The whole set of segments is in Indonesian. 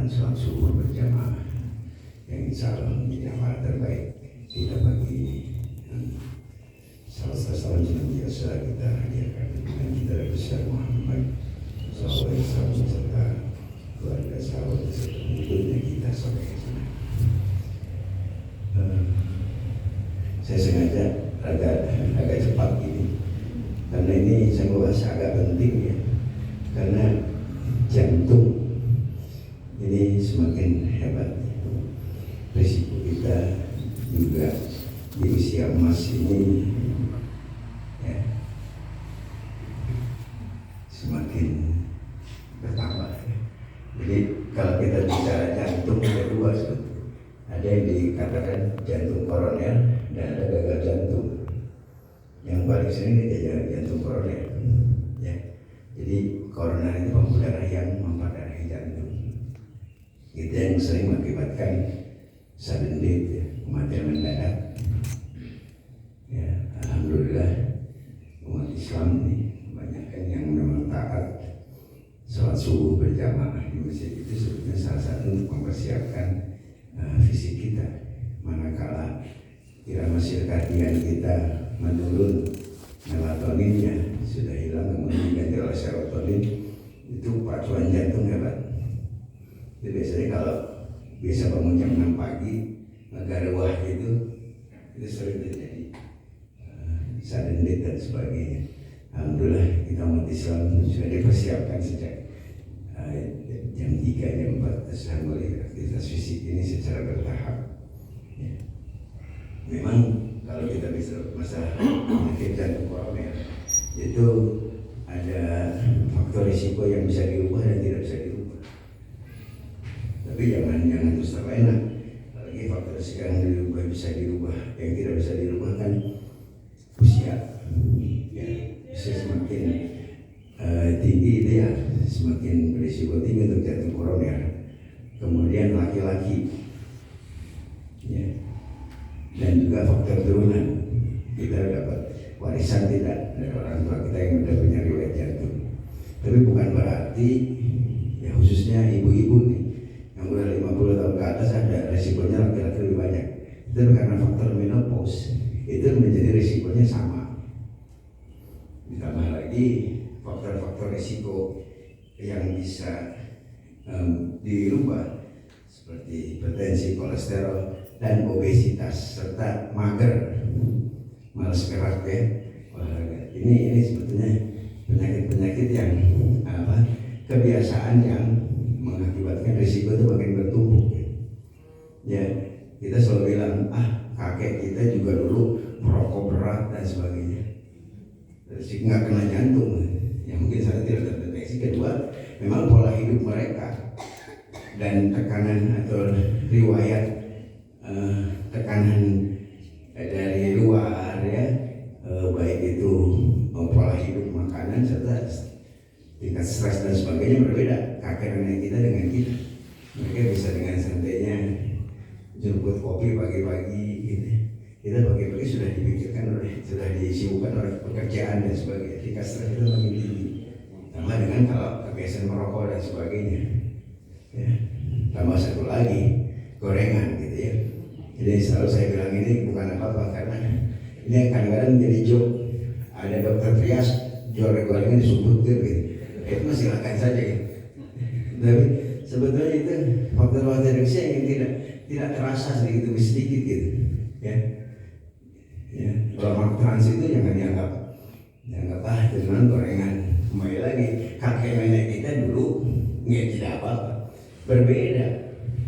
sholat subuh berjamaah yang insya Allah menjadi amal terbaik kita bagi salah yang biasa kita hadiahkan dengan kita besar Muhammad SAW serta keluarga sahabat serta pengikutnya kita sampai ke sana. Saya sengaja agak cepat ini karena ini saya bahas agak penting ya, karena jantung ini semakin hebat. Risiko kita juga di usia emas ini ya, semakin bertambah ya. Jadi kalau kita bicara jantung ada dua, ada yang dikatakan jantung koroner dan ada gagal jantung. Yang paling sering itu jantung koroner ya. Jadi koroner itu pembuluh darah yang mempengaruhi jantung. Itu yang sering mengakibatkan sudden death ya, kematian mendadak. Ya, alhamdulillah umat Islam ini kebanyakan yang memang taat sholat subuh berjamaah di masjid itu sebetulnya salah satu untuk mempersiapkan fisik kita. Manakala irama sirkadian kita menurun, melatoninnya sudah hilang, kemudian diganti oleh serotonin, itu pacuan jantung hebat. Jadi biasanya kalau biasa bangun jam 6 pagi agak wah itu sering terjadi sudden death dan sebagainya. Alhamdulillah kita umat Islam sudah dipersiapkan sejak jam 3, jam 4 sudah mulai aktivitas fisik ini secara bertahap ya. Memang kalau kita bisa masalah penyakit jantung koroner itu ada faktor risiko yang bisa dirubah dan tidak bisa dirubah. Tapi jangan terus terlena. Apalagi faktor risiko yang dirubah bisa dirubah, yang tidak bisa dirubah kan usia. Ya, usia semakin tinggi itu ya semakin berisiko tinggi untuk jantung koroner. Kemudian laki-laki, ya, dan juga faktor turunan. Kita dapat warisan tidak dari orang tua kita yang sudah punya riwayat jantung. Tapi bukan berarti ya khususnya ibu-ibu nih yang udah 50 tahun ke atas ada resikonya laki-laki lebih banyak. Itu karena faktor menopause itu menjadi risikonya sama. Ditambah lagi faktor-faktor risiko yang bisa dirubah seperti hipertensi, kolesterol, dan obesitas serta mager, malas gerak ya, olahraga. Ini sebetulnya penyakit-penyakit yang kebiasaan yang mengakibatkan risiko itu makin bertumpuk. Ya, kita selalu bilang kakek kita juga dulu merokok berat dan sebagainya. Terus nggak kena jantung, yang mungkin saya tidak terdeteksi. Kedua, memang pola hidup mereka dan tekanan atau riwayat tekanan dari luar ya, baik itu pola hidup, makanan serta tingkat stres dan sebagainya berbeda. Kakek nenek kita dengan kita, mereka bisa dengan santainya jemput kopi pagi-pagi gitu. Kita pagi-pagi sudah dipikirkan sudah disibukkan oleh pekerjaan dan sebagainya. Tingkat stres itu makin tinggi. Tambah dengan kalau kebiasaan merokok dan sebagainya. Ya. Tambah satu lagi gorengan gitu ya. Jadi selalu saya bilang ini bukan apa-apa karena ini kadang-kadang menjadi joke. Ada dokter trias jual gorengan disumput gitu. Itu masih silakan saja ya. Tapi sebetulnya itu faktor-faktor risiko yang tidak terasa sedikit demi sedikit gitu. Ya. Ya, lemak trans itu jangan dianggap dengan gorengan. Kembali lagi kakek nenek kita dulu nggak tidak apa-apa. Berbeda,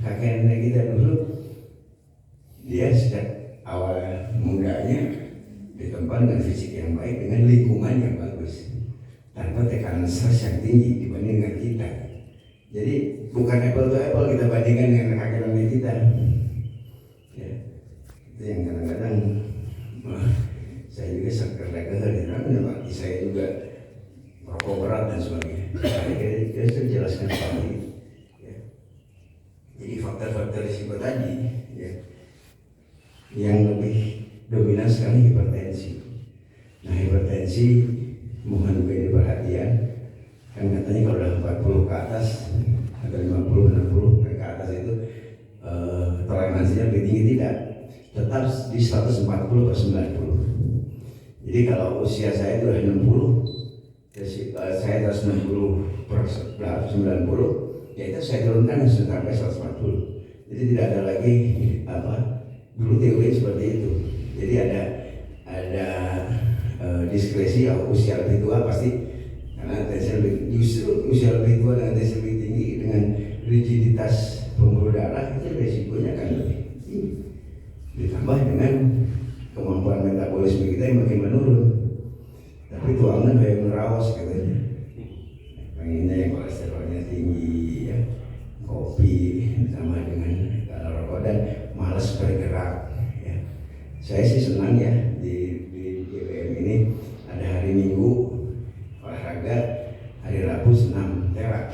kakek nenek kita dulu dia sejak awal mudanya ditempa dengan fisik yang baik, dengan lingkungan yang bagus, tanpa tekanan stres yang tinggi dibanding dengan kita. Jadi bukan apple to apple kita bandingkan dengan kakek nenek kita. Ya, itu yang kadang-kadang saya juga sekedar karena saya juga merokok berat dan sebagainya. Saya sudah jelaskan tadi. Ya. Jadi faktor-faktor risiko tadi ya, yang lebih dominan sekarang hipertensi. Nah hipertensi mohon menjadi perhatian. Kan katanya kalau udah 40 ke atas atau 50, 60 itu toleransinya lebih tinggi, tidak, tetap di 140/90. Jadi kalau usia saya itu 60, saya 160/90, ya itu saya turunkan sampai 140. Jadi tidak ada lagi dulu teori seperti itu. Jadi ada diskresi, usia lebih tua pasti karena tensi justru usia lebih tua dengan tensi lebih tinggi dengan rigiditas pembuluh darah itu resikonya akan lebih tinggi. Ditambah dengan kemampuan metabolisme kita yang makin menurun. Tapi tuangan kayak merawas katanya. Pengennya yang kolesterolnya tinggi, ya, kopi ditambah dengan rokok dan malas bergerak. Ya. Saya sih senang ya di GWM ini ada hari Minggu olahraga, hari Rabu senam terak.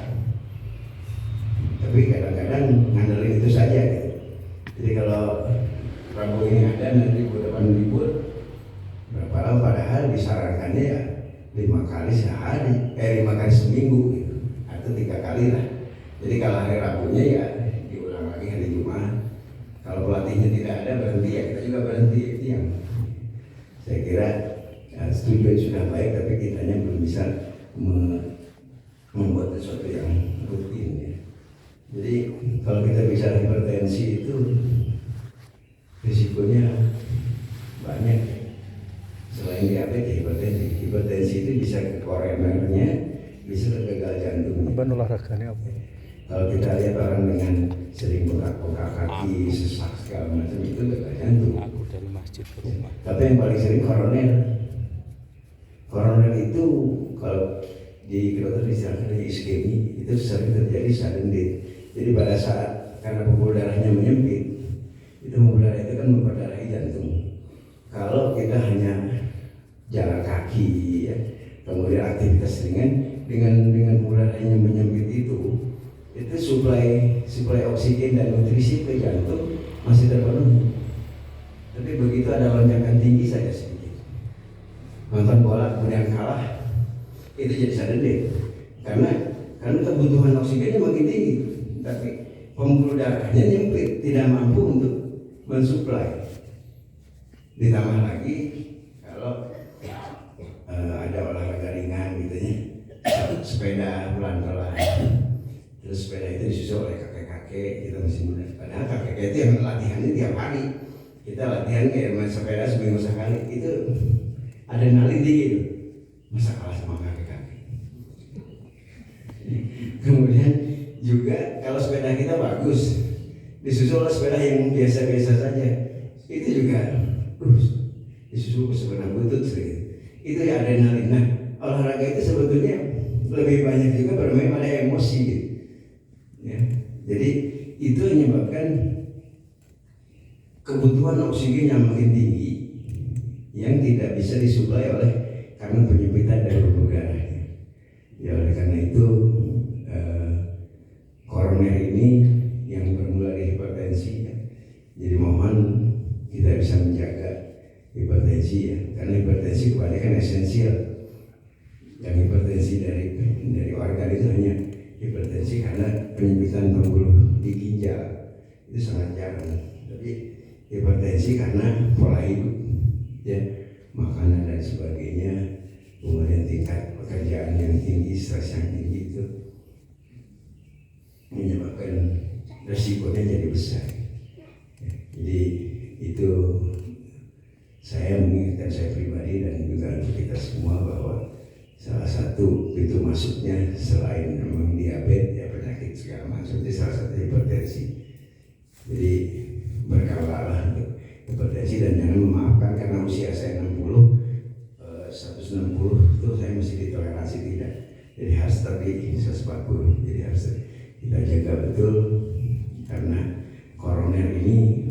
Tapi kadang-kadang ngandelin itu saja gitu. Jadi kalau Rabu ini ada, nanti minggu depan libur berapa lama, padahal disarankannya ya 5 kali sehari, 5 kali seminggu gitu, atau 3 kali lah. Jadi kalau hari Rabunya ya diulang lagi hari Jumat. Kalau pelatihnya tidak ada, berhenti ya kita juga berhenti. Itu yang saya kira studi sudah baik, tapi kitanya belum bisa membuat sesuatu yang rutin ya. Jadi kalau kita bicara hipertensi itu risikonya banyak. Selain diabetes, hipertensi itu bisa ke koronernya, bisa ke gagal jantungnya. Beban olahraganya apa? Kalau kita lihat orang dengan sering bengkak-bengkak kaki, sesak segala macam, itu gagal jantung. Aku dari masjid ke rumah. Tapi yang paling sering koroner. Koroner itu kalau di kedokteran istilahnya iskemi, itu sering terjadi sudden death. Jadi pada saat karena pembuluh darahnya menyempit, itu pembuluh darah itu kan memperdarahi jantung. Kalau kita hanya jalan kaki, ya, kemudian aktivitas ringan dengan pembuluh darahnya menyempit itu suplai oksigen dan nutrisi ke jantung masih terpenuhi. Tapi begitu ada lonjakan tinggi saja sedikit, nonton bola kemudian kalah, itu jadi sudden death. Karena kebutuhan oksigennya makin tinggi, tapi pembuluh darahnya nyempit, tidak mampu untuk mensuplai. Ditambah lagi kalau ada olahraga ringan gitu ya, sepeda pelan-pelan, terus sepeda itu disusul oleh kakek-kakek, kita masih muda. Padahal kakek-kakek itu yang latihannya tiap hari. Kita latihan kayak main sepeda seminggu sekali, itu adrenalin tinggi itu. Masa kalah sama kakek-kakek. Kemudian juga kalau sepeda kita bagus, disusul oleh sepeda yang biasa-biasa saja, itu juga disusul ke sepeda butut sedikit. Itu ya adrenalin. Nah, olahraga itu sebetulnya lebih banyak juga bermain pada emosi gitu. Ya. Jadi itu menyebabkan kebutuhan oksigen yang makin tinggi yang tidak bisa disuplai oleh karena penyempitan dari pembuluh darah. Ya oleh karena itu koroner ini yang bermula dari hipertensi ya. Jadi mohon kita bisa menjaga hipertensi ya, karena hipertensi kebanyakan esensial. Yang hipertensi dari organ itu hanya hipertensi karena penyempitan pembuluh di ginjal, itu sangat jarang. Tapi hipertensi karena pola hidup, ya, makanan dan sebagainya, kemudian tingkat pekerjaan yang tinggi, stres yang tinggi itu menyebabkan resikonya jadi besar. Ya, jadi itu saya mengingatkan saya pribadi dan juga untuk kita semua bahwa salah satu pintu masuknya selain memang diabetes ya, penyakit segala macam, itu salah satu hipertensi. Jadi berkawalah untuk hipertensi dan jangan memaafkan karena usia saya 160 itu saya masih ditoleransi tidak. Jadi harus tadi 140. Jadi harus kita jaga betul karena koroner ini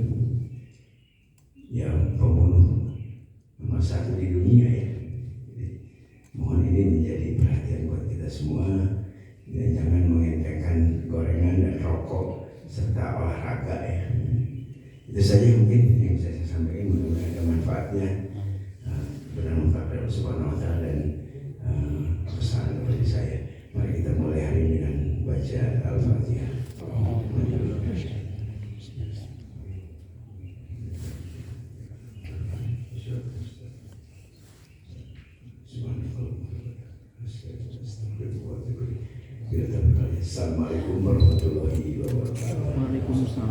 yang pembunuh nomor 1 di dunia ya. Jadi, mohon ini menjadi perhatian buat kita semua dan jangan mengentengkan gorengan dan rokok serta olahraga ya. Itu saja mungkin yang saya sampaikan, mudah-mudahan ada manfaatnya. Benar-benar dari Subhanahu wa Ta'ala dan pesan bagi saya. Mari kita mulai hari ini dengan baca Al-Fatihah. Assalamualaikum warahmatullahi wabarakatuh. Waalaikumsalam.